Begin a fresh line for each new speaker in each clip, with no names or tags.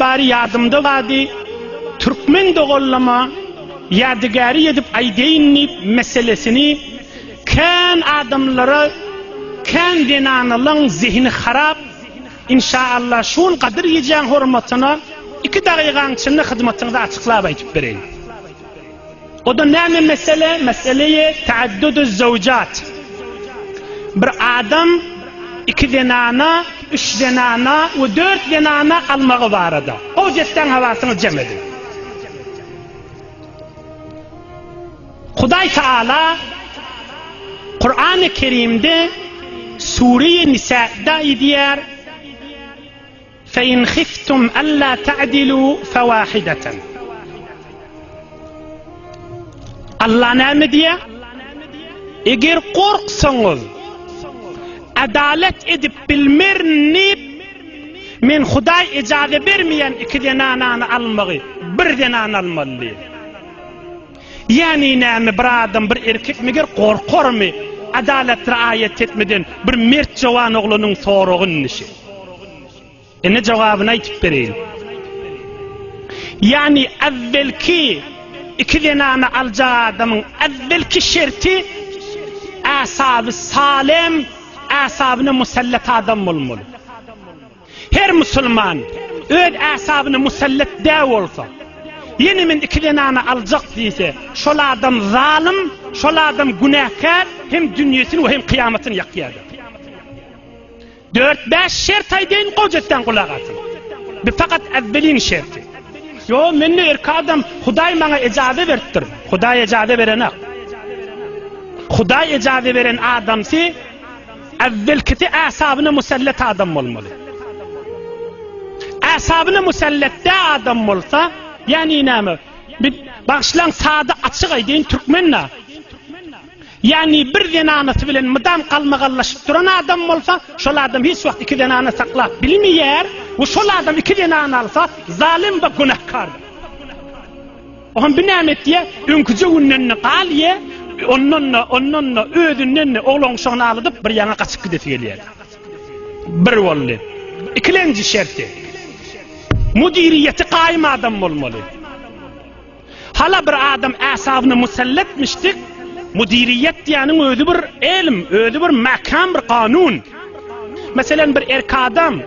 bari yardımda vadi Türkmen dogollama yadigarı edip aydeyni meselesini kan adamlara kan denanalın zihni harap inşallah şun kadir yiyeceğin hürmetine 2 dakikanın içinde hizmetinizi açıklayıp aytıp vereyim. O da ne mesele? Meseleye taaddüdü zevcat. Bir adam 2 denana, 3 denana ve 4 denana almağı var ada. O cidden havasını cem edin. Huday Teala Kur'an-ı Kerim'de Sure-i Nisa'da diyor فَاِنْ خِفْتُمْ أَلَّا تَعْدِلُوا فَوَاحِدَةً Allah ne diyor? Eğer korksanız adalet edip bilmernip men Huday icazet vermeyen 2 denananı almağı bir denan almalı. Yani ne bir adam bir erkek mi korkar mı adalet riayet etmeden bir mert cavan oğlunun soruğun nişi? Ne cevabını aytıp vereyim. Yani evvelki 2 denanı alacağı adamın evvelki şerti asabı salim, asabına musallat adam olmalı. Her Müslüman öz asabına musallat da olsa yeni min 2 denanı alacak deyse şol adam zalim, şol adam günahkar hem dünyasını ve hem kıyametini yakıyadı. 4-5 şert aydeyin kocetten kulak atın. Bir fakat evvelin şerti. Yo menne erki adam Huday bana icazet verttir. Huday icazet verene. Huday icazet veren adamsi evvelkiti asabına musallat adam olmalı. Asabına musallatta adam olsa yani inamı başlan sağda açık aydeyin Türkmenle. Yani bir denanası bilen mıdam kalmağallaşıp duran adam olsa şol adam hiç vakit 2 denanı saklap bilmeyer ve şol adam 2 denanı alsa zalim ve günahkar. Ohan binamet diye önküce ünnenini kal ye onunla ödünnenini oğlun şoğunu alıp bir yana kaçıp gidip geliyor. Bir oldu. 2. şerti mudiriyeti kaim adam olmalı. Hala bir adam asabını musallatmıştık. Mudiriyet diyanın özü bir ilm, özü bir makam, bir kanun. Mesela bir erki adam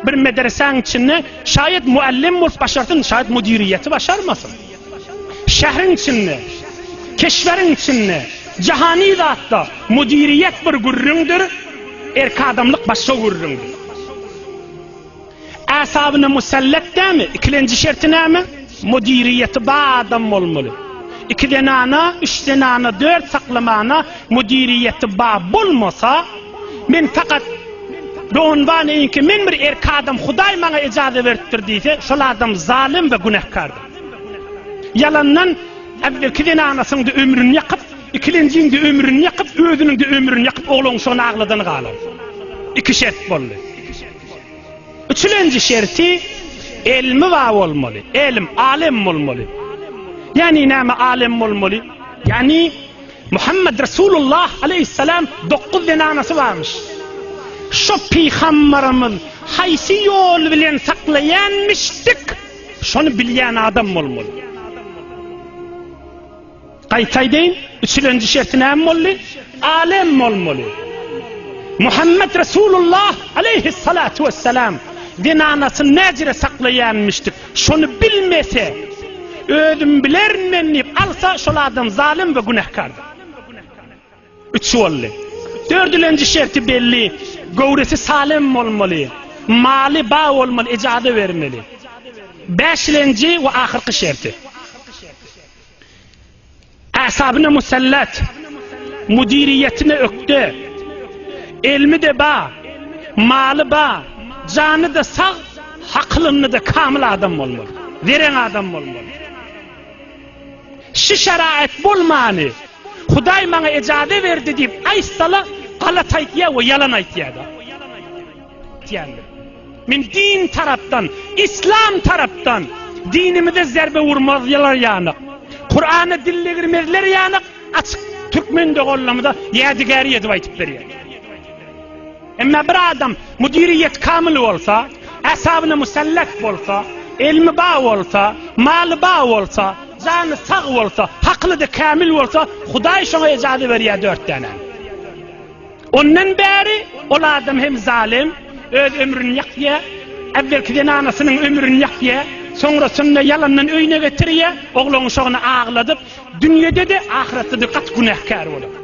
bir medresenin içinde şayet muallim olup başarsın, şayet mudiriyeti başarmasın. Şehrin içinde, keşverin içinde, cihani zatta mudiriyet bir gurrundur, erki adamlık başka gurrundur. Asabını musallat değil mi? 2. şerti ne mi? Mudiriyeti bağ adam olmalı. 2 denana, 3 denana, 4 saklamana mudiriyeti bağ bulmasa men fakat doğunvan eyin ki men bir erki adam Huday bana icazet verttir deyse şol adam zalim ve günahkardır. Yalandan evvelki denanasının da ömrünü yakıp 2'ncinin de ömrünü yakıp özünün de ömrünü yakıp oğlun şonu ağladan kalır. 2 şert bollu. 3. şerti ilmi var olmalı. İlim, alim olmalı. Yani neyme alim olmalı? Yani Muhammed Resulullah aleyhisselam 9 denanası varmış. Şu peygamberimiz haysi yol bilen saklayanmıştık. Şunu bilyen adam olmalı. Kaytaydeyin 3. şerti neyme olmalı? Alim olmalı. Muhammed Resulullah aleyhissalatu vesselam denanasını necire saklayanmıştık. Şunu bilmese ödüm bilermenip alsa şol adam zalim ve günahkardır. 3 oldu. 4. şerti belli. Gövdesi salim olmalı. Mali bağ olmalı. İcazet vermeli. 5. ve ahirki şerti. Asabına musallat. Mudiriyetine öktü. Ilmi de bağ. Mali bağ. Canı da sağ. Haklını da kamil adam olmalı. Veren adam olmalı. Şu şerait bulmanı Huday bana icazet verdi deyip aystala galat aytiya ve yalan aytiya da. Min din taraftan, İslam taraftan dinimizde zerbe vurmazlar yanık. Kur'an'ı dille girmezler yanık. Açık Türkmen de kollamıda yadigari edip aytıp veriyor. Ama bir adam mudiriyet kamil olsa, asabına musallak bolsa, ilmi bağ bolsa, malı bağ bolsa, canı sağ bolsa, haklı da kamil bolsa, Hudaý şoňa ejady berýär 4 tane. Ondan beri ol adam hem zalim, öz ömrüni ýakýa, evvelki anasynyň ömrüni ýakýa, soňrasynda yalandan öýüne getirýär, oglany şoňa agladyp, dünýede de ahiretde de gat günahkar bolar.